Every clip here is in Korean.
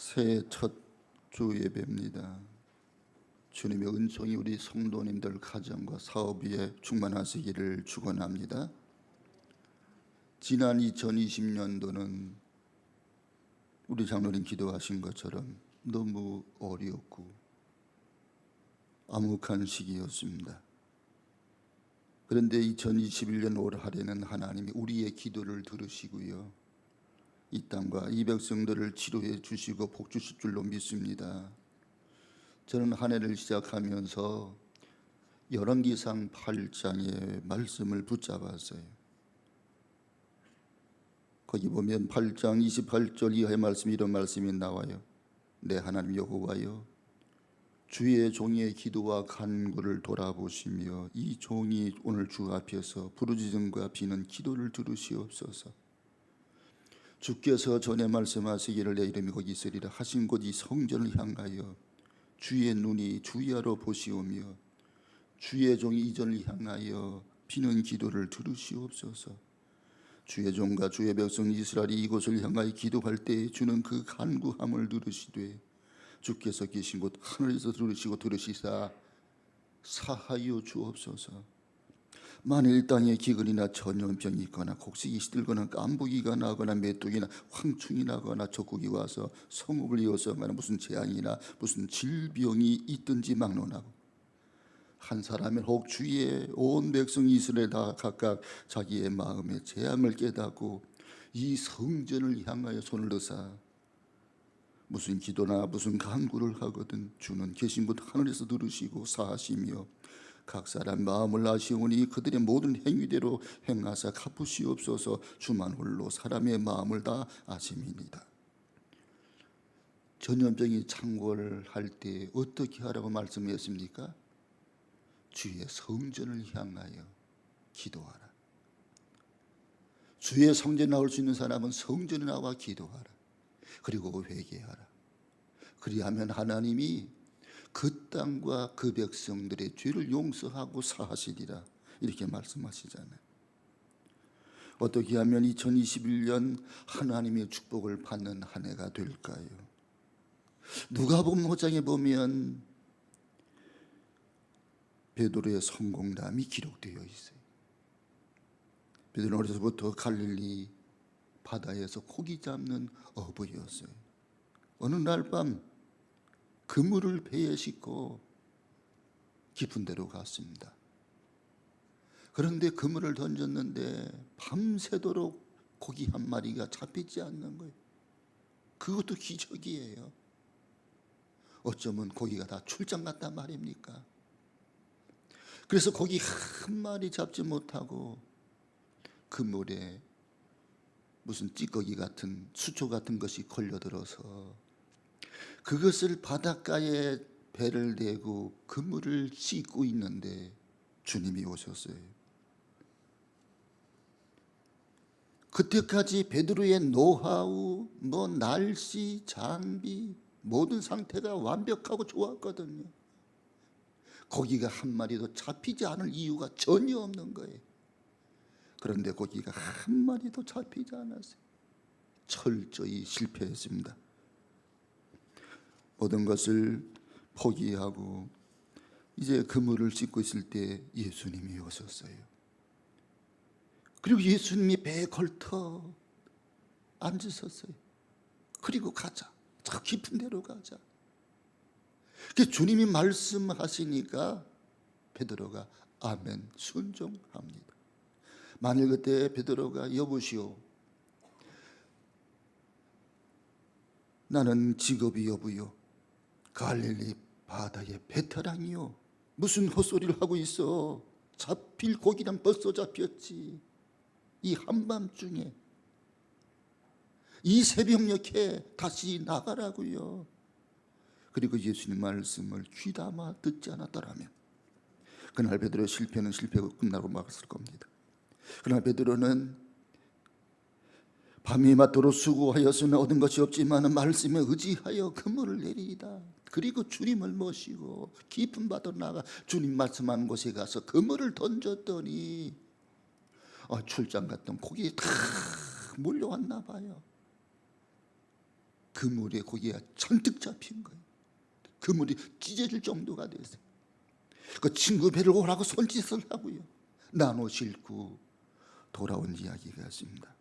새해 첫 주 예배입니다. 주님의 은총이 우리 성도님들 가정과 사업 위에 충만하시기를 축원합니다. 지난 2020년도는 우리 장로님 기도하신 것처럼 너무 어렵고 암흑한 시기였습니다. 그런데 2021년 올 한해는 하나님이 우리의 기도를 들으시고요, 이 땅과 이 백성들을 치료해 주시고 복 주실 줄로 믿습니다. 저는 한 해를 시작하면서 열왕기상 8장의 말씀을 붙잡았어요. 거기 보면 8장 28절 이하의 말씀이 이런 말씀이 나와요. 내 하나님 여호와여, 주의 종의 기도와 간구를 돌아보시며 이 종이 오늘 주 앞에서 부르짖음과 비는 기도를 들으시옵소서. 주께서 전에 말씀하시기를 내 이름이 거기 있으리라 하신 곳 이 성전을 향하여 주의 눈이 주야로 보시오며 주의 종이 이전을 향하여 비는 기도를 들으시옵소서. 주의 종과 주의 백성 이스라엘이 이곳을 향하여 기도할 때에 주는 그 간구함을 들으시되 주께서 계신 곳 하늘에서 들으시고 들으시사 사하여 주옵소서. 만일 땅에 기근이나 전염병이 있거나 곡식이 시들거나 깐부기가 나거나 메뚜기나 황충이 나거나 적국이 와서 성읍을 이어서거나 무슨 재앙이나 무슨 질병이 있든지 막론하고 한 사람은 혹 주의 온 백성 이스라엘 다 각각 자기의 마음의 재앙을 깨닫고 이 성전을 향하여 손을 드사 무슨 기도나 무슨 간구를 하거든 주는 계신 곳 하늘에서 들으시고 사하시며 각 사람 마음을 아시오니 그들의 모든 행위대로 행하사 갚으시옵소서. 주만 홀로 사람의 마음을 다 아심이니이다. 전염병이 창궐할 때 어떻게 하라고 말씀했습니까? 주의 성전을 향하여 기도하라. 주의 성전에 나올 수 있는 사람은 성전에 나와 기도하라. 그리고 회개하라. 그리하면 하나님이 그 땅과 그 백성들의 죄를 용서하고 사하시리라, 이렇게 말씀하시잖아요. 어떻게 하면 2021년 하나님의 축복을 받는 한 해가 될까요? 누가복음 5장에 보면 베드로의 성공담이 기록되어 있어요. 베드로는 어려서부터 갈릴리 바다에서 고기 잡는 어부였어요. 어느 날 밤 그물을 배에 싣고 깊은 데로 갔습니다. 그런데 그물을 던졌는데 밤새도록 고기 한 마리가 잡히지 않는 거예요. 그것도 기적이에요. 어쩌면 고기가 다 출장 갔단 말입니까? 그래서 고기 한 마리 잡지 못하고 그물에 무슨 찌꺼기 같은 수초 같은 것이 걸려들어서 그것을 바닷가에 배를 대고 그물을 씻고 있는데 주님이 오셨어요. 그때까지 베드로의 노하우, 날씨, 장비 모든 상태가 완벽하고 좋았거든요. 고기가 한 마리도 잡히지 않을 이유가 전혀 없는 거예요. 그런데 고기가 한 마리도 잡히지 않았어요. 철저히 실패했습니다. 모든 것을 포기하고 이제 그물을 씻고 있을 때 예수님이 오셨어요. 그리고 예수님이 배에 걸터 앉으셨어요. 그리고 가자, 저 깊은 데로 가자. 주님이 말씀하시니까 베드로가 아멘 순종합니다. 만일 그때 베드로가 여보시오, 나는 직업이 여부요, 갈릴리 바다의 베테랑이요, 무슨 헛소리를 하고 있어. 잡힐 고기랑 벌써 잡혔지. 이 한밤중에 이 새벽녘에 다시 나가라고요. 그리고 예수님 말씀을 귀담아 듣지 않았더라면 그날 베드로의 실패는 실패가 끝나고 말았을 겁니다. 그날 베드로는 밤이 맞도록 수고하였으나 얻은 것이 없지만 말씀에 의지하여 그물을 내리이다. 그리고 주님을 모시고 깊은 바다로 나가 주님 말씀하는 곳에 가서 그물을 던졌더니 출장 갔던 고기에 다 몰려왔나 봐요. 그물에 고기가 잔뜩 잡힌 거예요. 그물이 찢어질 정도가 됐어요. 그 친구 배를 오라고 손짓을 하고요, 나눠 싣고 돌아온 이야기가 있습니다.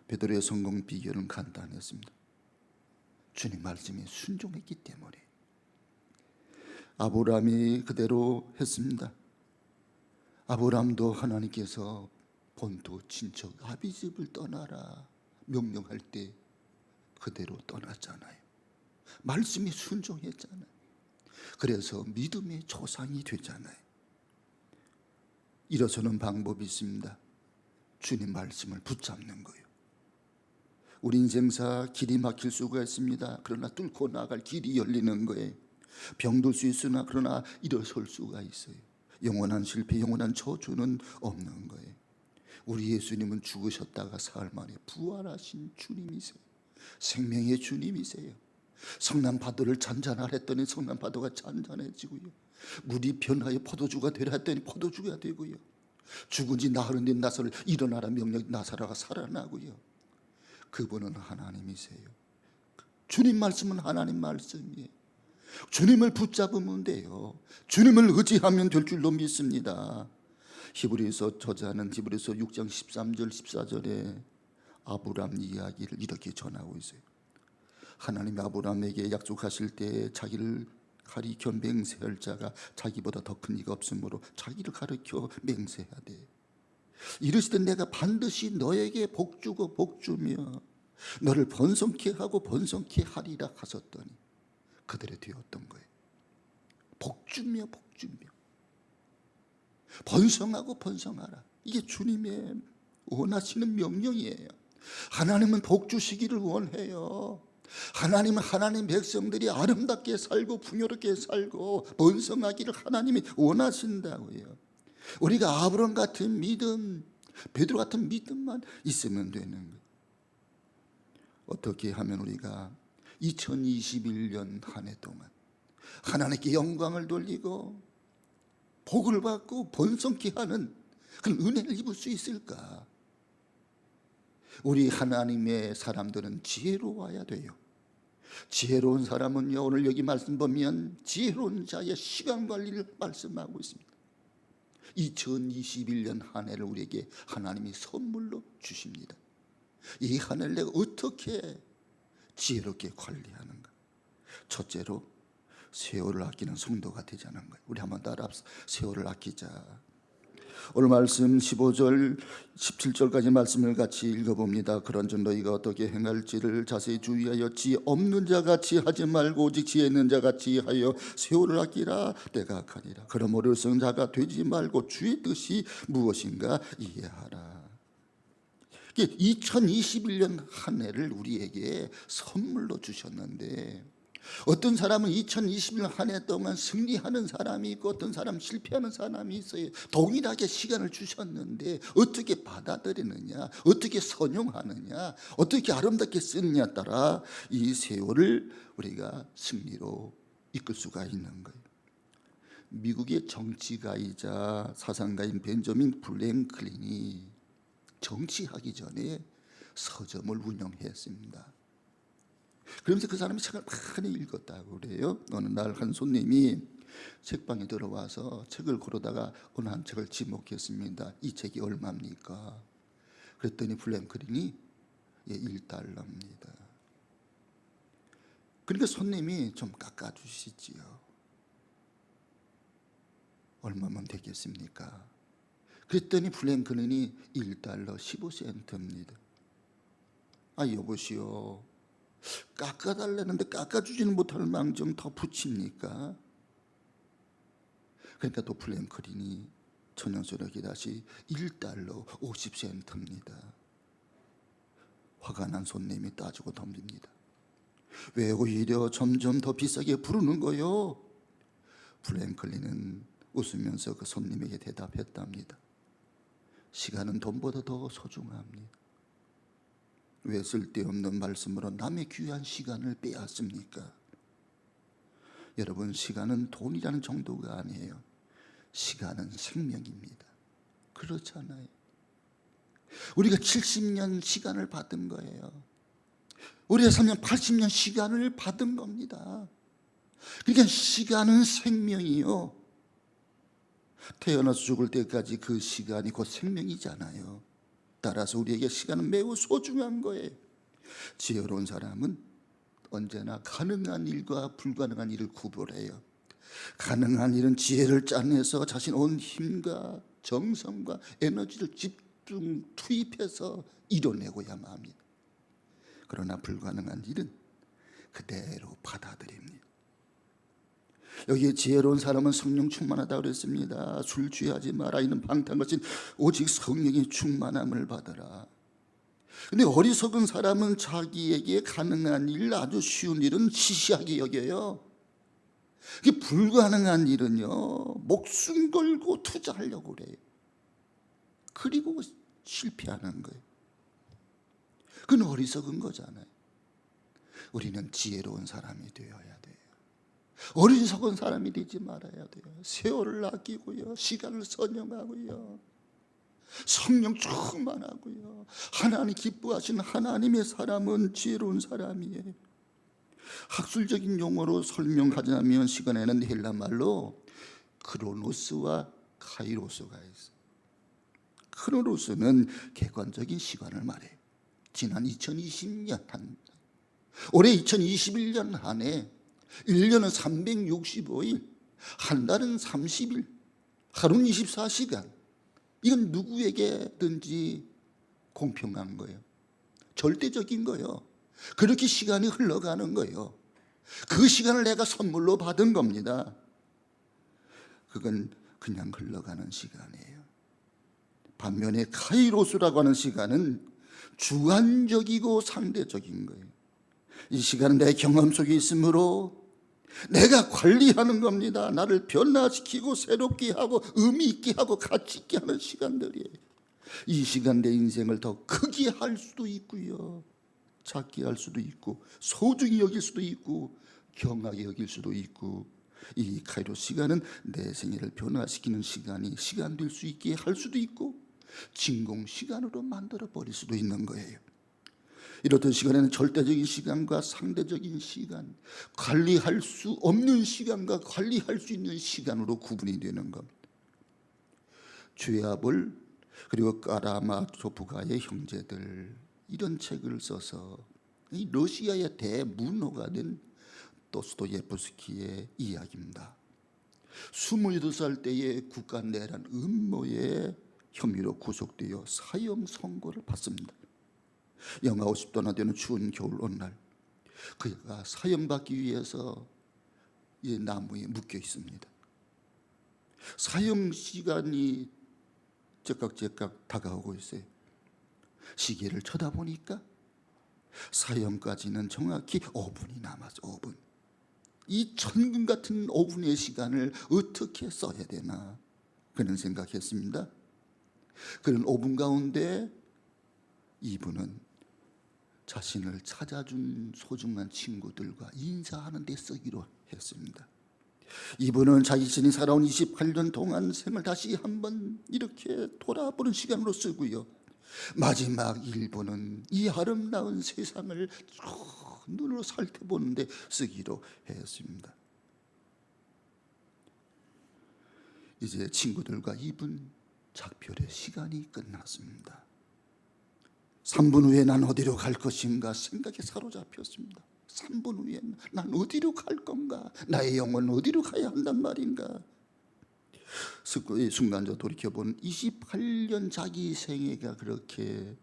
베드로의 성공 비결은 간단했습니다. 주님 말씀에 순종했기 때문에. 아브라함이 그대로 했습니다. 아브라함도 하나님께서 본토 친척 아비 집을 떠나라 명령할 때 그대로 떠났잖아요. 말씀에 순종했잖아요. 그래서 믿음의 조상이 되잖아요. 일어서는 방법이 있습니다. 주님 말씀을 붙잡는 거예요. 우리 인생사 길이 막힐 수가 있습니다. 그러나 뚫고 나갈 길이 열리는 거예요. 병들 수 있으나 그러나 일어설 수가 있어요. 영원한 실패, 영원한 저주는 없는 거예요. 우리 예수님은 죽으셨다가 사흘 만에 부활하신 주님이세요. 생명의 주님이세요. 성난파도를 잔잔하라 했더니 성난파도가 잔잔해지고요, 물이 변하여 포도주가 되라 했더니 포도주가 되고요, 죽은 지 나흘인데 나사를 일어나라 명령 나사라가 살아나고요. 그분은 하나님이세요. 주님 말씀은 하나님 말씀이에요. 주님을 붙잡으면 돼요. 주님을 의지하면 될 줄로 믿습니다. 히브리서 저자는 히브리서 6장 13절 14절에 아브람 이야기를 이렇게 전하고 있어요. 하나님이 아브람에게 약속하실 때 자기를 가리켜 맹세할 자가 자기보다 더 큰 이가 없으므로 자기를 가리켜 맹세하되 이르시되 내가 반드시 너에게 복주고 복주며 너를 번성케 하고 번성케 하리라 하셨더니 그들이 되었던 거예요. 복주며 복주며 번성하고 번성하라. 이게 주님의 원하시는 명령이에요. 하나님은 복주시기를 원해요. 하나님은 하나님 백성들이 아름답게 살고 풍요롭게 살고 번성하기를 하나님이 원하신다고요. 우리가 아브람 같은 믿음, 베드로 같은 믿음만 있으면 되는 거예요. 어떻게 하면 우리가 2021년 한 해 동안 하나님께 영광을 돌리고 복을 받고 번성케 하는 그런 은혜를 입을 수 있을까? 우리 하나님의 사람들은 지혜로워야 돼요. 지혜로운 사람은요, 오늘 여기 말씀 보면 지혜로운 자의 시간 관리를 말씀하고 있습니다. 2021년 한 해를 우리에게 하나님이 선물로 주십니다. 이 한 해를 내가 어떻게 지혜롭게 관리하는가? 첫째로 세월을 아끼는 성도가 되자는 거예요. 우리 한번 따라합시다. 세월을 아끼자. 오늘 말씀 15절 17절까지 말씀을 같이 읽어봅니다. 그런즉 너희가 어떻게 행할지를 자세히 주의하여 지혜 없는 자같이 하지 말고 오직 지혜 있는 자같이 하여 세월을 아끼라. 때가 악하니라. 그러므로 성자가 되지 말고 주의 뜻이 무엇인가 이해하라. 2021년 한 해를 우리에게 선물로 주셨는데, 어떤 사람은 2021년 한 해 동안 승리하는 사람이 있고 어떤 사람은 실패하는 사람이 있어요. 동일하게 시간을 주셨는데 어떻게 받아들이느냐, 어떻게 선용하느냐, 어떻게 아름답게 쓰느냐에 따라 이 세월을 우리가 승리로 이끌 수가 있는 거예요. 미국의 정치가이자 사상가인 벤저민 프랭클린이 정치하기 전에 서점을 운영했습니다. 그러면서 그 사람이 책을 많이 읽었다고 그래요. 어느 날 한 손님이 책방에 들어와서 책을 고르다가 어느 한 책을 지목했습니다. 이 책이 얼마입니까? 그랬더니 프랭클린이 $1입니다. 그러니까 손님이 좀 깎아주시지요. 얼마면 되겠습니까? 그랬더니 프랭클린이 $1 15센트입니다. 아, 여보시오, 깎아달라는데 깎아주지는 못할 망정 더 붙입니까? 그러니까 또 프랭클린이 천연소력이 다시 $1 50센트입니다. 화가 난 손님이 따지고 덤빕니다. 왜 오히려 점점 더 비싸게 부르는 거요? 프랭클린은 웃으면서 그 손님에게 대답했답니다. 시간은 돈보다 더 소중합니다. 왜 쓸데없는 말씀으로 남의 귀한 시간을 빼앗습니까? 여러분, 시간은 돈이라는 정도가 아니에요. 시간은 생명입니다. 그렇잖아요. 우리가 70년 시간을 받은 거예요. 오래 살면 80년 시간을 받은 겁니다. 그러니까 시간은 생명이요. 태어나서 죽을 때까지 그 시간이 곧 생명이잖아요. 따라서 우리에게 시간은 매우 소중한 거예요. 지혜로운 사람은 언제나 가능한 일과 불가능한 일을 구별해요. 가능한 일은 지혜를 짜내서 자신 온 힘과 정성과 에너지를 집중 투입해서 이뤄내고야만 합니다. 그러나 불가능한 일은 그대로 받아들입니다. 여기에 지혜로운 사람은 성령 충만하다고 그랬습니다. 술 취하지 마라. 이는 방탕한 것은 오직 성령의 충만함을 받으라. 근데 어리석은 사람은 자기에게 가능한 일, 아주 쉬운 일은 시시하게 여겨요. 불가능한 일은요, 목숨 걸고 투자하려고 그래요. 그리고 실패하는 거예요. 그건 어리석은 거잖아요. 우리는 지혜로운 사람이 되어야 돼요. 어리석은 사람이 되지 말아야 돼요. 세월을 아끼고요, 시간을 선영하고요, 성령 충만하고요. 하나님 기뻐하시는 하나님의 사람은 지혜로운 사람이에요. 학술적인 용어로 설명하자면 시간에는 헬라 말로 크로노스와 카이로스가 있어요. 크로노스는 객관적인 시간을 말해요. 지난 2020년 올해 2021년 한 해 1년은 365일, 한 달은 30일, 하루는 24시간. 이건 누구에게든지 공평한 거예요. 절대적인 거예요. 그렇게 시간이 흘러가는 거예요. 그 시간을 내가 선물로 받은 겁니다. 그건 그냥 흘러가는 시간이에요. 반면에 카이로스라고 하는 시간은 주관적이고 상대적인 거예요. 이 시간은 내 경험 속에 있으므로 내가 관리하는 겁니다. 나를 변화시키고 새롭게 하고 의미 있게 하고 가치 있게 하는 시간들이에요. 이 시간 내 인생을 더 크게 할 수도 있고요, 작게 할 수도 있고, 소중히 여길 수도 있고, 경하게 여길 수도 있고, 이 카이로스 시간은 내 생애를 변화시키는 시간 될 수 있게 할 수도 있고, 진공 시간으로 만들어 버릴 수도 있는 거예요. 이렇듯 시간에는 절대적인 시간과 상대적인 시간, 관리할 수 없는 시간과 관리할 수 있는 시간으로 구분이 되는 겁니다. 죄아볼 그리고 까라마조프가의 형제들, 이런 책을 써서 이 러시아의 대문호가 된 도스토예프스키의 이야기입니다. 28살 때에 국가 내란 음모의 혐의로 구속되어 사형 선고를 받습니다. 영하 50도나 되는 추운 겨울 어느 날 그가 사형받기 위해서 이 나무에 묶여 있습니다. 사형 시간이 제깍제깍 다가오고 있어요. 시계를 쳐다보니까 사형까지는 정확히 5분이 남았어. 5분. 이 천금 같은 5분의 시간을 어떻게 써야 되나 그는 생각했습니다. 그런 5분 가운데 이분은 자신을 찾아준 소중한 친구들과 인사하는 데 쓰기로 했습니다. 이분은 자신이 살아온 28년 동안 생을 다시 한번 이렇게 돌아보는 시간으로 쓰고요, 마지막 1분은 이 아름다운 세상을 눈으로 살펴보는 데 쓰기로 했습니다. 이제 친구들과 이분 작별의 시간이 끝났습니다. 3분 후에 난 어디로 갈 것인가 생각에 사로잡혔습니다. 3분 후에 난 어디로 갈 건가? 나의 영혼은 어디로 가야 한단 말인가? 순간적으로 돌이켜보는 28년 자기 생애가 그렇게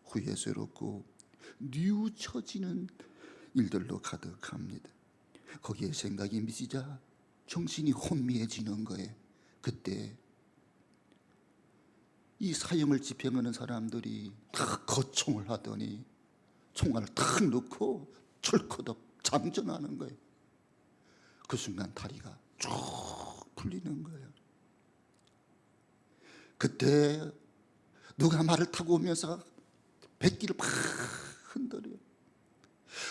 후회스럽고 뉘우쳐지는 일들로 가득합니다. 거기에 생각이 미치자 정신이 혼미해지는 거예요. 그때 이 사형을 집행하는 사람들이 다 거총을 하더니 총알을 탁 넣고 철커덕 장전하는 거예요. 그 순간 다리가 쭉 풀리는 거예요. 그때 누가 말을 타고 오면서 백기를 막 흔들어요.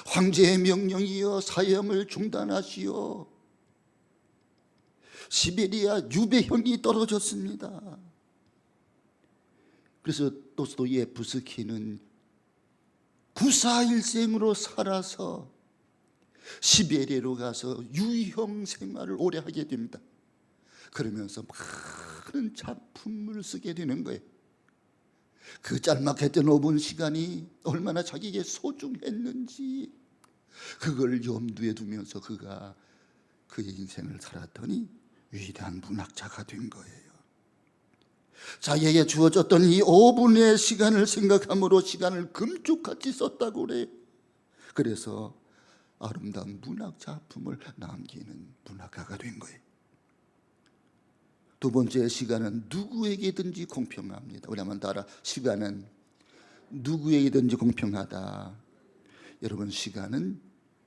황제의 명령이여 사형을 중단하시오. 시베리아 유배형이 떨어졌습니다. 그래서 도스토예프스키는 구사일생으로 살아서 시베리아로 가서 유형 생활을 오래 하게 됩니다. 그러면서 많은 작품을 쓰게 되는 거예요. 그 짤막했던 5분 시간이 얼마나 자기에게 소중했는지 그걸 염두에 두면서 그가 그의 인생을 살았더니 위대한 문학자가 된 거예요. 자기에게 주어졌던 이 5분의 시간을 생각함으로 시간을 금쪽같이 썼다고 그래요. 그래서 아름다운 문학 작품을 남기는 문학가가 된 거예요. 두 번째, 시간은 누구에게든지 공평합니다. 우리 한번 따라, 시간은 누구에게든지 공평하다. 여러분, 시간은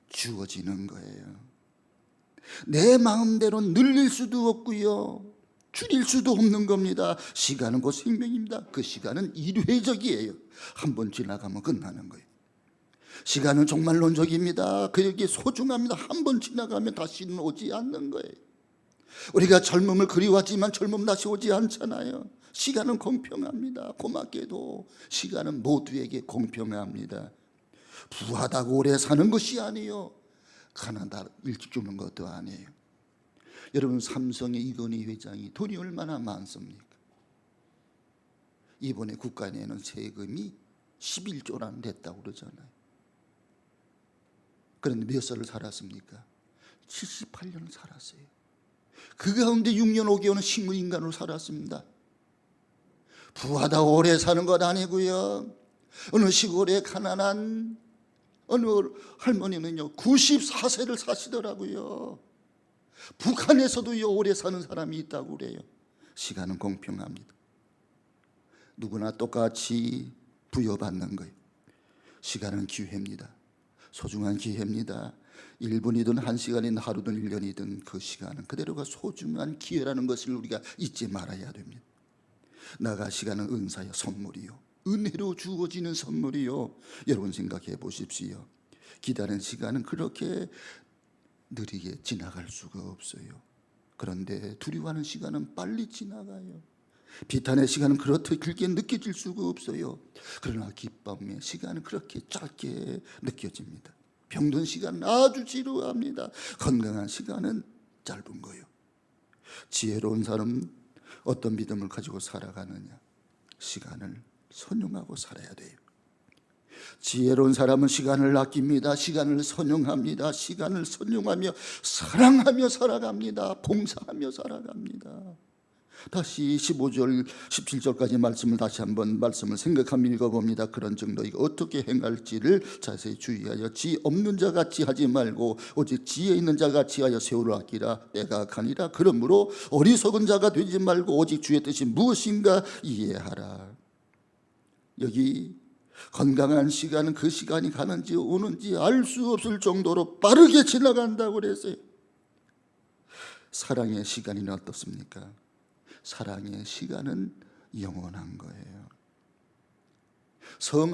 주어지는 거예요. 내 마음대로 늘릴 수도 없고요, 줄일 수도 없는 겁니다. 시간은 곧 생명입니다. 그 시간은 일회적이에요. 한 번 지나가면 끝나는 거예요. 시간은 종말론적입니다. 그에게 소중합니다. 한 번 지나가면 다시는 오지 않는 거예요. 우리가 젊음을 그리웠지만 젊음 다시 오지 않잖아요. 시간은 공평합니다. 고맙게도 시간은 모두에게 공평합니다. 부하다고 오래 사는 것이 아니에요. 가난하다 일찍 죽는 것도 아니에요. 여러분, 삼성의 이건희 회장이 돈이 얼마나 많습니까? 이번에 국가 내는 세금이 11조나 됐다고 그러잖아요. 그런데 몇 살을 살았습니까? 78년을 살았어요. 그 가운데 6년 5개월은 식물인간으로 살았습니다. 부하다 오래 사는 것 아니고요. 어느 시골에 가난한 어느 할머니는요 94세를 사시더라고요. 북한에서도요 오래 사는 사람이 있다고 그래요. 시간은 공평합니다. 누구나 똑같이 부여받는 거예요. 시간은 기회입니다. 소중한 기회입니다. 1분이든 1시간이든 하루든 1년이든 그 시간은 그대로가 소중한 기회라는 것을 우리가 잊지 말아야 됩니다. 나가 시간은 은사요, 선물이요, 은혜로 주어지는 선물이요. 여러분 생각해 보십시오. 기다린 시간은 그렇게 느리게 지나갈 수가 없어요. 그런데 두려워하는 시간은 빨리 지나가요. 비탄의 시간은 그렇게 길게 느껴질 수가 없어요. 그러나 기쁨의 시간은 그렇게 짧게 느껴집니다. 병든 시간은 아주 지루합니다. 건강한 시간은 짧은 거예요. 지혜로운 사람은 어떤 믿음을 가지고 살아가느냐? 시간을 선용하고 살아야 돼요. 지혜로운 사람은 시간을 아낍니다. 시간을 선용합니다. 시간을 선용하며 사랑하며 살아갑니다. 봉사하며 살아갑니다. 다시 15절 17절까지 말씀을 다시 한번 말씀을 생각하며 읽어봅니다. 그런 정도이가 어떻게 행할지를 자세히 주의하여 지 없는 자같이 하지 말고 오직 지혜 있는 자같이 하여 세월을 아끼라. 때가 가니라. 그러므로 어리석은 자가 되지 말고 오직 주의 뜻이 무엇인가 이해하라. 여기 건강한 시간은 그 시간이 가는지 오는지 알 수 없을 정도로 빠르게 지나간다고 그랬어요. 사랑의 시간이 어떻습니까? 사랑의 시간은 영원한 거예요. 성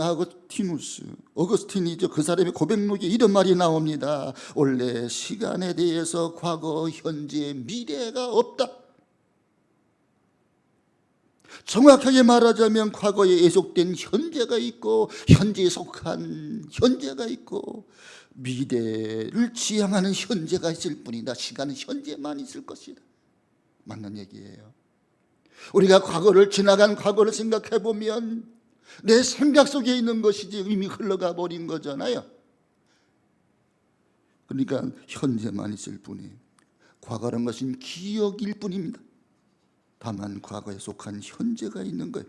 어거스틴이죠. 그 사람의 고백록에 이런 말이 나옵니다. 원래 시간에 대해서 과거, 현재, 미래가 없다. 정확하게 말하자면 과거에 예속된 현재가 있고 현재에 속한 현재가 있고 미래를 지향하는 현재가 있을 뿐이다. 시간은 현재만 있을 것이다. 맞는 얘기예요. 우리가 과거를 지나간 과거를 생각해 보면 내 생각 속에 있는 것이지 이미 흘러가 버린 거잖아요. 그러니까 현재만 있을 뿐이에요. 과거라는 것은 기억일 뿐입니다. 다만 과거에 속한 현재가 있는 거예요.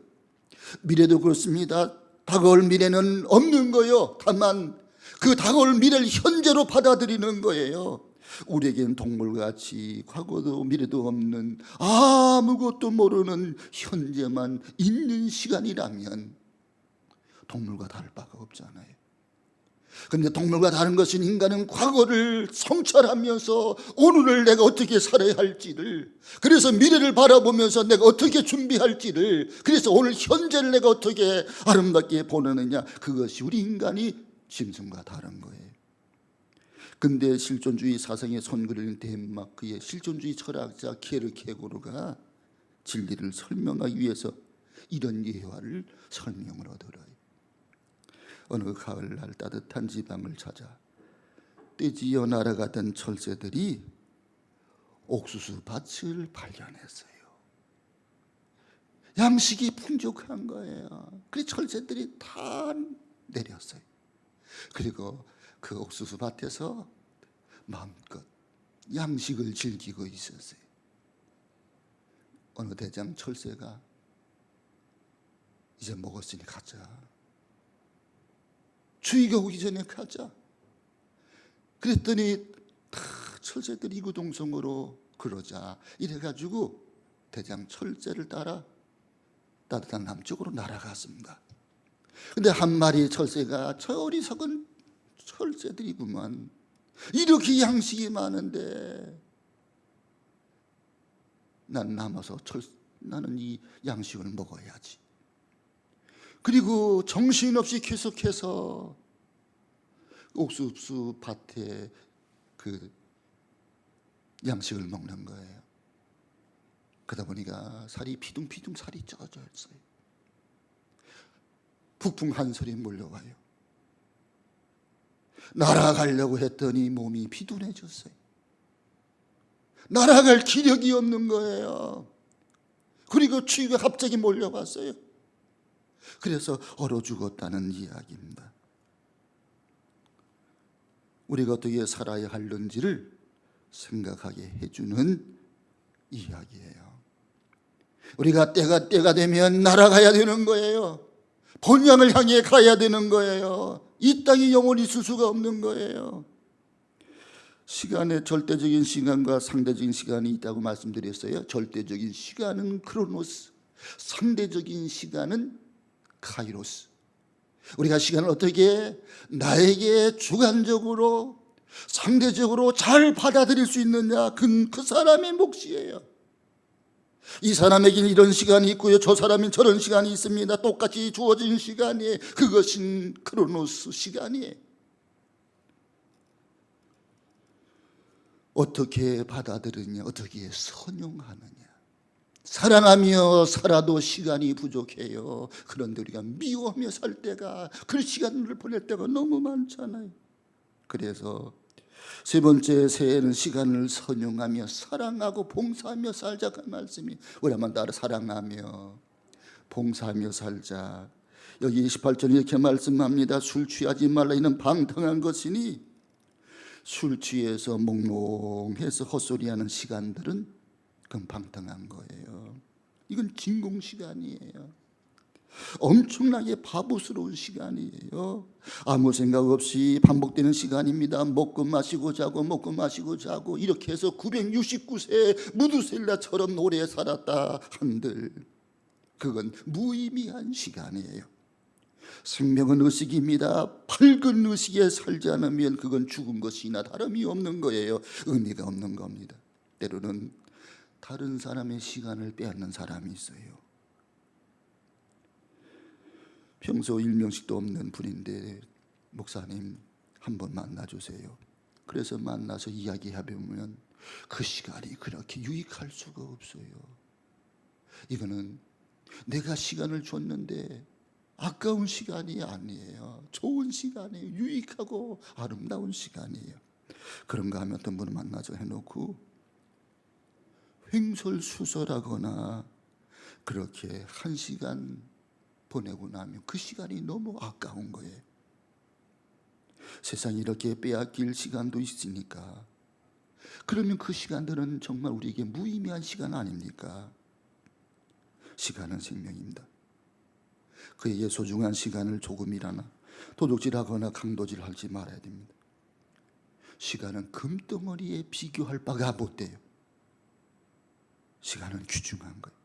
미래도 그렇습니다. 다가올 미래는 없는 거예요. 다만 그 다가올 미래를 현재로 받아들이는 거예요. 우리에게는 동물같이 과거도 미래도 없는 아무것도 모르는 현재만 있는 시간이라면 동물과 다를 바가 없잖아요. 그런데 동물과 다른 것은 인간은 과거를 성찰하면서 오늘을 내가 어떻게 살아야 할지를, 그래서 미래를 바라보면서 내가 어떻게 준비할지를, 그래서 오늘 현재를 내가 어떻게 아름답게 보내느냐, 그것이 우리 인간이 짐승과 다른 거예요. 근데 실존주의 사상의 손그리는 덴마크의 실존주의 철학자 케르케고르가 진리를 설명하기 위해서 이런 예화를 설명을 하더라고요. 어느 가을날 따뜻한 지방을 찾아 떼지어 날아가던 철새들이 옥수수 밭을 발견했어요. 양식이 풍족한 거예요. 그래서 철새들이 다 내렸어요. 그리고 그 옥수수 밭에서 마음껏 양식을 즐기고 있었어요. 어느 대장 철새가 이제 먹었으니 가자. 주의가 오기 전에 가자. 그랬더니 다 철새들이 이구동성으로 그러자. 이래가지고 대장 철새를 따라 따뜻한 남쪽으로 날아갔습니다. 근데 한 마리 철새가 저 어리석은 철새들이구만. 이렇게 양식이 많은데 난 남아서 나는 이 양식을 먹어야지. 그리고 정신없이 계속해서 옥수수 밭에 그 양식을 먹는 거예요. 그러다 보니까 살이 피둥피둥 살이 쪄졌어요. 북풍 한 소리 몰려와요. 날아가려고 했더니 몸이 비둔해졌어요. 날아갈 기력이 없는 거예요. 그리고 추위가 갑자기 몰려왔어요. 그래서 얼어 죽었다는 이야기입니다. 우리가 어떻게 살아야 하는지를 생각하게 해주는 이야기예요. 우리가 때가 되면 날아가야 되는 거예요. 본향을 향해 가야 되는 거예요. 이 땅이 영원히 있을 수가 없는 거예요. 시간에 절대적인 시간과 상대적인 시간이 있다고 말씀드렸어요. 절대적인 시간은 크로노스, 상대적인 시간은 카이로스. 우리가 시간을 어떻게 나에게 주관적으로 상대적으로 잘 받아들일 수 있느냐, 그 사람의 몫이에요. 이 사람에게는 이런 시간이 있고요, 저 사람은 저런 시간이 있습니다. 똑같이 주어진 시간이, 그것은 크로노스 시간이에요. 어떻게 받아들이느냐, 어떻게 선용하느냐. 사랑하며 살아도 시간이 부족해요. 그런데 우리가 미워하며 살 때가, 그 시간을 보낼 때가 너무 많잖아요. 그래서 세 번째, 새해는 시간을 선용하며 사랑하고 봉사하며 살자, 그 말씀이. 우리 한번 따라 사랑하며 봉사하며 살자. 여기 28절 이렇게 말씀합니다. 술 취하지 말라, 이는 방탕한 것이니. 술 취해서 몽롱해서 헛소리하는 시간들은 그건 방탕한 거예요. 이건 진공 시간이에요. 엄청나게 바보스러운 시간이에요. 아무 생각 없이 반복되는 시간입니다. 먹고 마시고 자고 먹고 마시고 자고, 이렇게 해서 969세 무두셀라처럼 오래 살았다 한들 그건 무의미한 시간이에요. 생명은 의식입니다. 밝은 의식에 살지 않으면 그건 죽은 것이나 다름이 없는 거예요. 의미가 없는 겁니다. 때로는 다른 사람의 시간을 빼앗는 사람이 있어요. 평소 일명식도 없는 분인데 목사님 한번 만나주세요. 그래서 만나서 이야기해보면 그 시간이 그렇게 유익할 수가 없어요. 이거는 내가 시간을 줬는데 아까운 시간이 아니에요. 좋은 시간이에요. 유익하고 아름다운 시간이에요. 그런가 하면 어떤 분을 만나서 해놓고 횡설수설하거나 그렇게 한 시간 보내고 나면 그 시간이 너무 아까운 거예요. 세상에 이렇게 빼앗길 시간도 있으니까, 그러면 그 시간들은 정말 우리에게 무의미한 시간 아닙니까? 시간은 생명입니다. 그에게 소중한 시간을 조금이라나 도둑질하거나 강도질하지 말아야 됩니다. 시간은 금덩어리에 비교할 바가 못 돼요. 시간은 귀중한 거예요.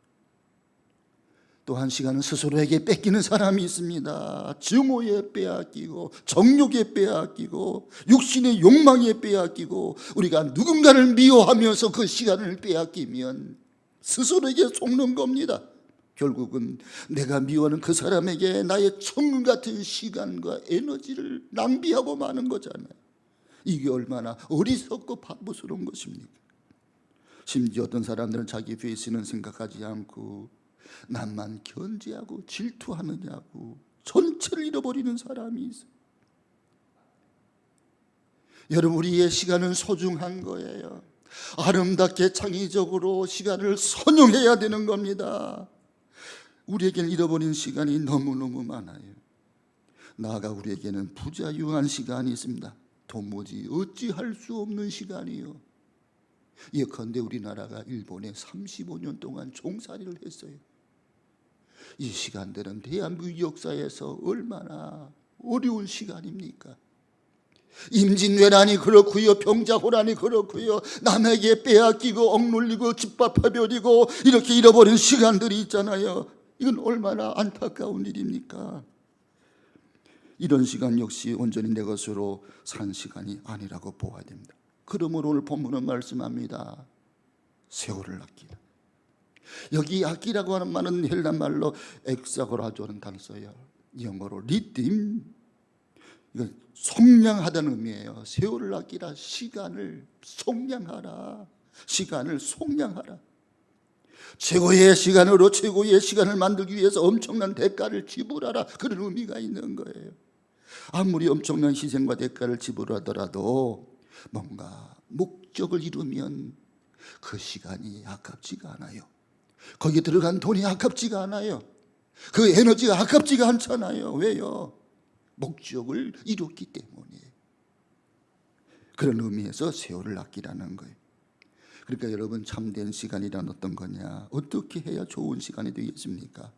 또한 시간은 스스로에게 뺏기는 사람이 있습니다. 증오에 빼앗기고 정욕에 빼앗기고 육신의 욕망에 빼앗기고, 우리가 누군가를 미워하면서 그 시간을 빼앗기면 스스로에게 속는 겁니다. 결국은 내가 미워하는 그 사람에게 나의 천금 같은 시간과 에너지를 낭비하고 마는 거잖아요. 이게 얼마나 어리석고 바보스러운 것입니까? 심지어 어떤 사람들은 자기 페이스는 생각하지 않고 남만 견제하고 질투하느냐고 전체를 잃어버리는 사람이 있어요. 여러분, 우리의 시간은 소중한 거예요. 아름답게 창의적으로 시간을 선용해야 되는 겁니다. 우리에게는 잃어버린 시간이 너무너무 많아요. 나아가 우리에게는 부자유한 시간이 있습니다. 도무지 어찌할 수 없는 시간이요. 예컨대 우리나라가 일본에 35년 동안 종살이를 했어요. 이 시간들은 대한민국 역사에서 얼마나 어려운 시간입니까? 임진왜란이 그렇고요, 병자호란이 그렇고요, 남에게 빼앗기고 억눌리고 집밥해버리고 이렇게 잃어버린 시간들이 있잖아요. 이건 얼마나 안타까운 일입니까? 이런 시간 역시 온전히 내 것으로 산 시간이 아니라고 보아야 됩니다. 그러므로 오늘 본문은 말씀합니다. 세월을 아끼라. 여기 아끼라고 하는 말은 헬란 말로 엑사고라조는 단어 써요. 영어로 리딤, 이건 속량하다는 의미예요. 세월을 아끼라. 시간을 속량하라. 시간을 속량하라. 최고의 시간으로 최고의 시간을 만들기 위해서 엄청난 대가를 지불하라. 그런 의미가 있는 거예요. 아무리 엄청난 희생과 대가를 지불하더라도 뭔가 목적을 이루면 그 시간이 아깝지가 않아요. 거기에 들어간 돈이 아깝지가 않아요. 그 에너지가 아깝지가 않잖아요. 왜요? 목적을 이뤘기 때문에. 그런 의미에서 세월을 아끼라는 거예요. 그러니까 여러분, 참된 시간이란 어떤 거냐? 어떻게 해야 좋은 시간이 되겠습니까?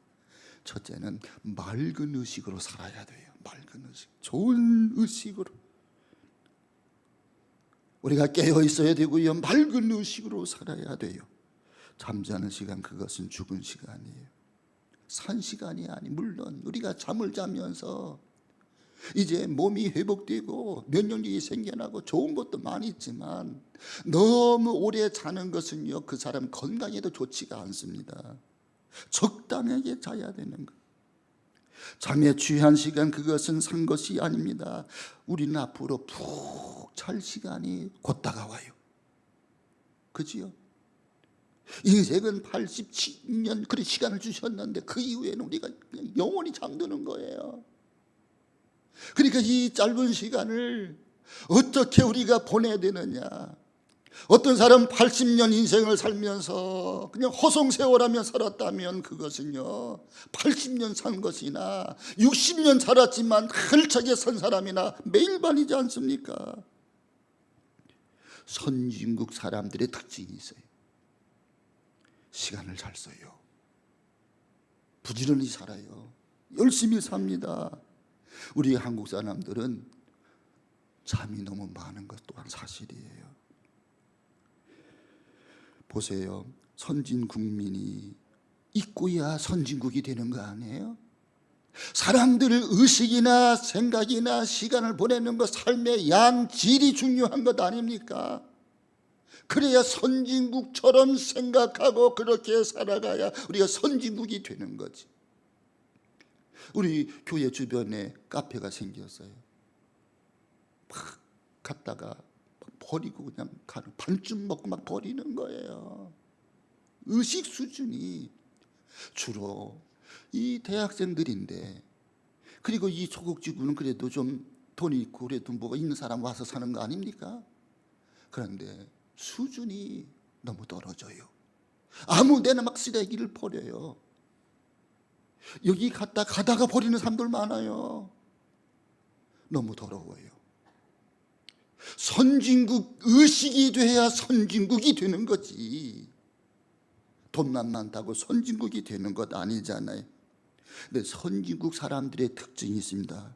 첫째는 맑은 의식으로 살아야 돼요. 맑은 의식, 좋은 의식으로 우리가 깨어 있어야 되고요, 맑은 의식으로 살아야 돼요. 잠자는 시간, 그것은 죽은 시간이에요. 산 시간이 아니. 물론 우리가 잠을 자면서 이제 몸이 회복되고 면역력이 생겨나고 좋은 것도 많이 있지만 너무 오래 자는 것은요, 그 사람 건강에도 좋지가 않습니다. 적당하게 자야 되는 거예요. 잠에 취한 시간, 그것은 산 것이 아닙니다. 우리는 앞으로 푹 잘 시간이 곧 다가와요. 그지요? 인생은 87년 그런 시간을 주셨는데 그 이후에는 우리가 영원히 잠드는 거예요. 그러니까 이 짧은 시간을 어떻게 우리가 보내야 되느냐. 어떤 사람 80년 인생을 살면서 그냥 허송세월하며 살았다면 그것은요, 80년 산 것이나 60년 살았지만 흘차게 산 사람이나 매일반이지 않습니까? 선진국 사람들의 특징이 있어요. 시간을 잘 써요. 부지런히 살아요. 열심히 삽니다. 우리 한국 사람들은 잠이 너무 많은 것 또한 사실이에요. 보세요. 선진 국민이 있고야 선진국이 되는 거 아니에요? 사람들의 의식이나 생각이나 시간을 보내는 것, 삶의 양, 질이 중요한 것 아닙니까? 그래야 선진국처럼 생각하고 그렇게 살아가야 우리가 선진국이 되는 거지. 우리 교회 주변에 카페가 생겼어요. 막 갔다가 버리고 그냥 가는, 반쯤 먹고 막 버리는 거예요. 의식 수준이 주로 이 대학생들인데, 그리고 이 소극지구는 그래도 좀 돈이 있고 그래도 뭐가 있는 사람 와서 사는 거 아닙니까? 그런데 수준이 너무 떨어져요. 아무 데나 막 쓰레기를 버려요. 여기 가다가 버리는 사람들 많아요. 너무 더러워요. 선진국 의식이 돼야 선진국이 되는 거지. 돈만 많다고 선진국이 되는 것 아니잖아요. 근데 선진국 사람들의 특징이 있습니다.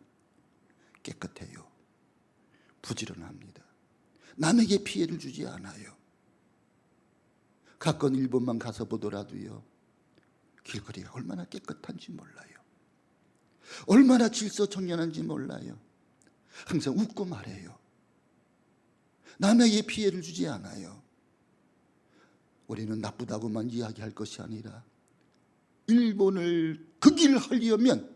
깨끗해요. 부지런합니다. 남에게 피해를 주지 않아요. 가끔 일본만 가서 보더라도요, 길거리가 얼마나 깨끗한지 몰라요. 얼마나 질서정연한지 몰라요. 항상 웃고 말해요. 남에게 피해를 주지 않아요. 우리는 나쁘다고만 이야기할 것이 아니라 일본을 그 길을 하려면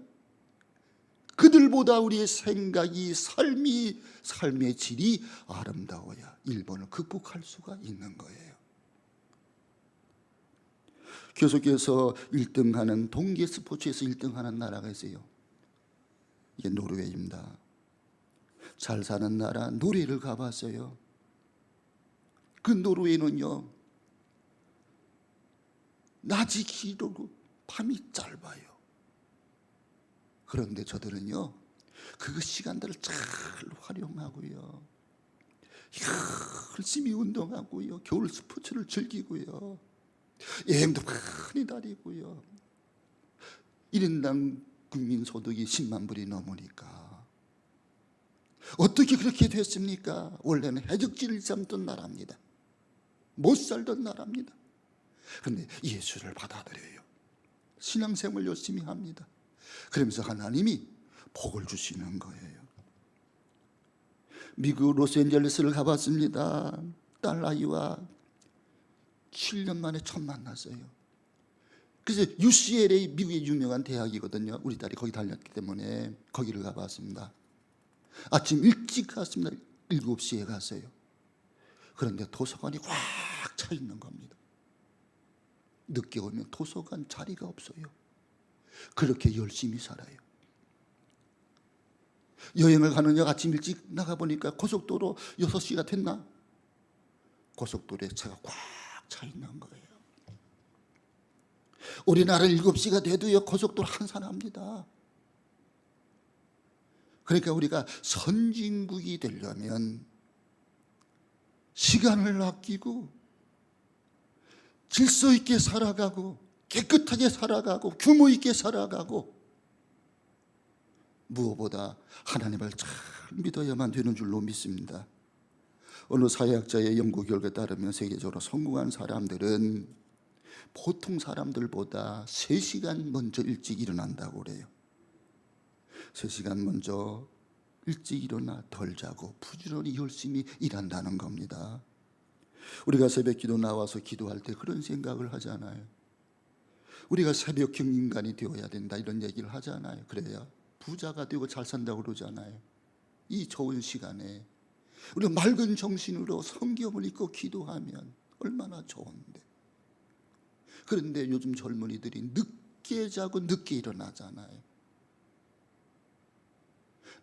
그들보다 우리의 생각이, 삶의 질이 아름다워야 일본을 극복할 수가 있는 거예요. 계속해서 1등하는, 동계 스포츠에서 1등하는 나라가 있어요. 이게 노르웨이입니다. 잘 사는 나라 노르웨이를 가봤어요. 그 노르웨이는요, 낮이 길고 밤이 짧아요. 그런데 저들은요, 그 시간들을 잘 활용하고요, 열심히 운동하고요, 겨울 스포츠를 즐기고요, 여행도 많이 다니고요. 1인당 국민소득이 10만 불이 넘으니까 어떻게 그렇게 됐습니까? 원래는 해적지를 삼던 나라입니다. 못 살던 나라입니다. 그런데 예수를 받아들여요. 신앙생활 열심히 합니다. 그러면서 하나님이 복을 주시는 거예요. 미국 로스앤젤레스를 가봤습니다. 딸 아이와 7년 만에 처음 만났어요. 그래서 UCLA 미국의 유명한 대학이거든요. 우리 딸이 거기 다녔기 때문에 거기를 가봤습니다. 아침 일찍 갔습니다. 7시에 갔어요. 그런데 도서관이 꽉 차 있는 겁니다. 늦게 오면 도서관 자리가 없어요. 그렇게 열심히 살아요. 여행을 가느냐 아침 일찍 나가보니까 고속도로 6시가 됐나? 고속도로에 차가 꽉 차 있는 거예요. 우리나라 7시가 돼도요, 고속도로 한산합니다. 그러니까 우리가 선진국이 되려면 시간을 아끼고 질서 있게 살아가고 깨끗하게 살아가고 규모 있게 살아가고 무엇보다 하나님을 잘 믿어야만 되는 줄로 믿습니다. 어느 사회학자의 연구 결과에 따르면 세계적으로 성공한 사람들은 보통 사람들보다 3시간 먼저 일찍 일어난다고 그래요. 3시간 먼저 일찍 일어나 덜 자고 부지런히 열심히 일한다는 겁니다. 우리가 새벽 기도 나와서 기도할 때 그런 생각을 하잖아요. 우리가 새벽형 인간이 되어야 된다 이런 얘기를 하잖아요. 그래야 부자가 되고 잘 산다고 그러잖아요. 이 좋은 시간에 우리가 맑은 정신으로 성경을 읽고 기도하면 얼마나 좋은데. 그런데 요즘 젊은이들이 늦게 자고 늦게 일어나잖아요.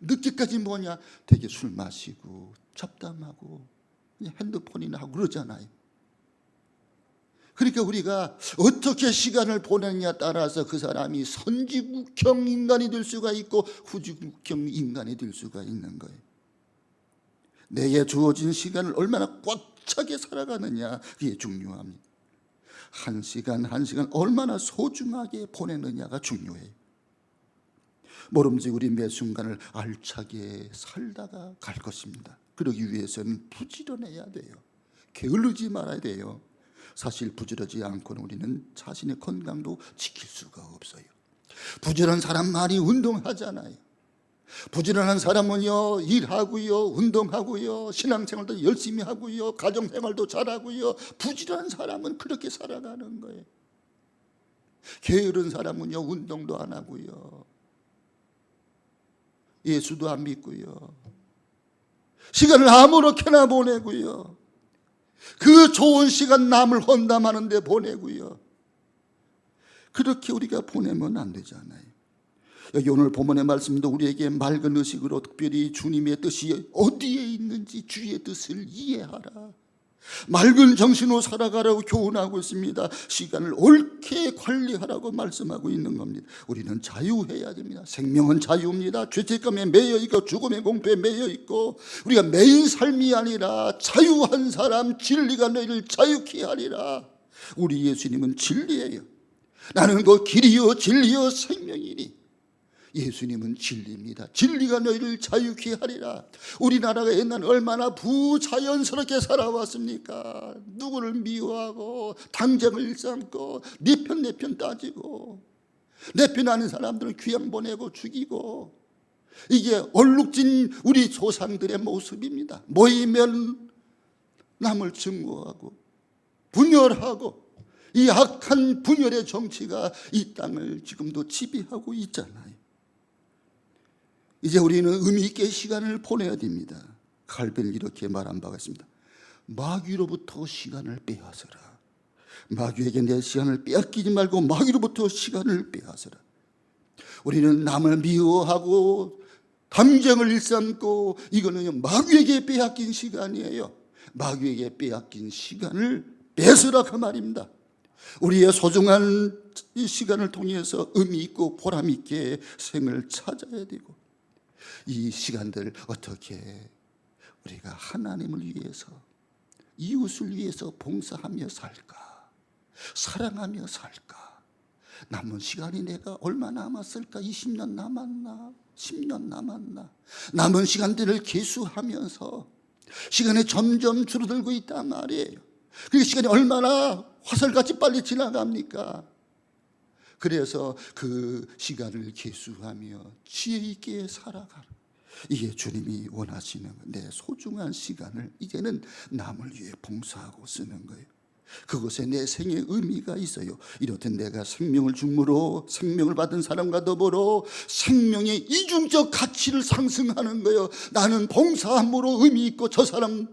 늦게까지 뭐냐? 되게 술 마시고 잡담하고 그냥 핸드폰이나 하고 그러잖아요. 그러니까 우리가 어떻게 시간을 보내느냐에 따라서 그 사람이 선지국형 인간이 될 수가 있고 후지국형 인간이 될 수가 있는 거예요. 내게 주어진 시간을 얼마나 꽉 차게 살아가느냐, 그게 중요합니다. 한 시간 한 시간 얼마나 소중하게 보내느냐가 중요해요. 모름지 우리 매 순간을 알차게 살다가 갈 것입니다. 그러기 위해서는 부지런해야 돼요. 게을르지 말아야 돼요. 사실 부지런하지 않고는 우리는 자신의 건강도 지킬 수가 없어요. 부지런한 사람 많이 운동하잖아요. 부지런한 사람은요, 일하고요, 운동하고요, 신앙생활도 열심히 하고요, 가정생활도 잘하고요. 부지런한 사람은 그렇게 살아가는 거예요. 게으른 사람은요, 운동도 안 하고요, 예수도 안 믿고요, 시간을 아무렇게나 보내고요, 그 좋은 시간 남을 헌담하는 데 보내고요. 그렇게 우리가 보내면 안 되잖아요. 여기 오늘 본문의 말씀도 우리에게 맑은 의식으로 특별히 주님의 뜻이 어디에 있는지 주의 뜻을 이해하라, 맑은 정신으로 살아가라고 교훈하고 있습니다. 시간을 옳게 관리하라고 말씀하고 있는 겁니다. 우리는 자유해야 됩니다. 생명은 자유입니다. 죄책감에 매여 있고 죽음의 공포에 매여 있고, 우리가 매인 삶이 아니라 자유한 사람, 진리가 너희를 자유케 하리라. 우리 예수님은 진리예요. 나는 그 길이요 진리요 생명이니. 예수님은 진리입니다. 진리가 너희를 자유케 하리라. 우리나라가 옛날에 얼마나 부자연스럽게 살아왔습니까? 누구를 미워하고 당쟁을 일삼고 네 편 내 편 따지고, 내 편 아는 사람들은 귀양 보내고 죽이고, 이게 얼룩진 우리 조상들의 모습입니다. 모이면 남을 증오하고 분열하고, 이 악한 분열의 정치가 이 땅을 지금도 지배하고 있잖아요. 이제 우리는 의미 있게 시간을 보내야 됩니다. 칼빈은 이렇게 말한 바가 있습니다. 마귀로부터 시간을 빼앗으라. 마귀에게 내 시간을 빼앗기지 말고 마귀로부터 시간을 빼앗으라. 우리는 남을 미워하고 담쟁을 일삼고 이거는 마귀에게 빼앗긴 시간이에요. 마귀에게 빼앗긴 시간을 뺏으라 그 말입니다. 우리의 소중한 이 시간을 통해서 의미 있고 보람 있게 생을 찾아야 되고, 이 시간들 어떻게 우리가 하나님을 위해서, 이웃을 위해서 봉사하며 살까, 사랑하며 살까. 남은 시간이 내가 얼마 남았을까? 20년 남았나? 10년 남았나? 남은 시간들을 계수하면서 시간이 점점 줄어들고 있단 말이에요. 그 시간이 얼마나 화살같이 빨리 지나갑니까? 그래서 그 시간을 계수하며 지혜 있게 살아가라. 이게 주님이 원하시는 내 소중한 시간을 이제는 남을 위해 봉사하고 쓰는 거예요. 그것에 내 생의 의미가 있어요. 이렇듯 내가 생명을 주므로 생명을 받은 사람과 더불어 생명의 이중적 가치를 상승하는 거예요. 나는 봉사함으로 의미 있고 저 사람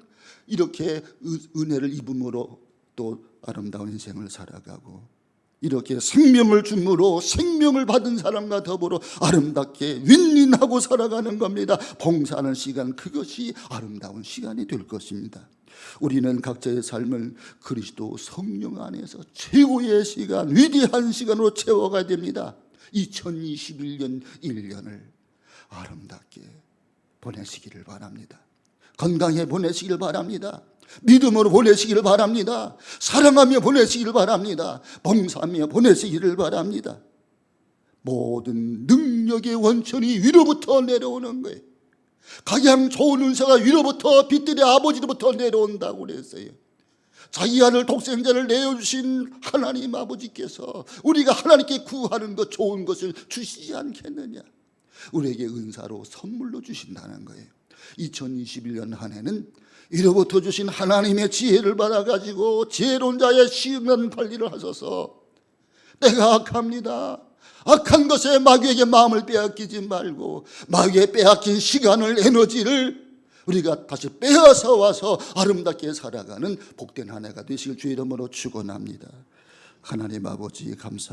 이렇게 은혜를 입음으로 또 아름다운 인생을 살아가고, 이렇게 생명을 주므로 생명을 받은 사람과 더불어 아름답게 윈윈하고 살아가는 겁니다. 봉사하는 시간, 그것이 아름다운 시간이 될 것입니다. 우리는 각자의 삶을 그리스도 성령 안에서 최고의 시간, 위대한 시간으로 채워가야 됩니다. 2021년 1년을 아름답게 보내시기를 바랍니다. 건강해 보내시길 바랍니다. 믿음으로 보내시기를 바랍니다. 사랑하며 보내시기를 바랍니다. 봉사하며 보내시기를 바랍니다. 모든 능력의 원천이 위로부터 내려오는 거예요. 가장 좋은 은사가 위로부터, 빛들의 아버지로부터 내려온다고 그랬어요. 자기 아들 독생자를 내어주신 하나님 아버지께서 우리가 하나님께 구하는 것, 좋은 것을 주시지 않겠느냐. 우리에게 은사로 선물로 주신다는 거예요. 2021년 한 해는 위로부터 주신 하나님의 지혜를 받아가지고 지혜로운 자의 시험한 관리를 하셔서, 내가 악합니다, 악한 것에 마귀에게 마음을 빼앗기지 말고 마귀에 빼앗긴 시간을, 에너지를 우리가 다시 빼앗아 와서 아름답게 살아가는 복된 한 해가 되시길 주의 이름으로 축원합니다. 하나님 아버지 감사합니다.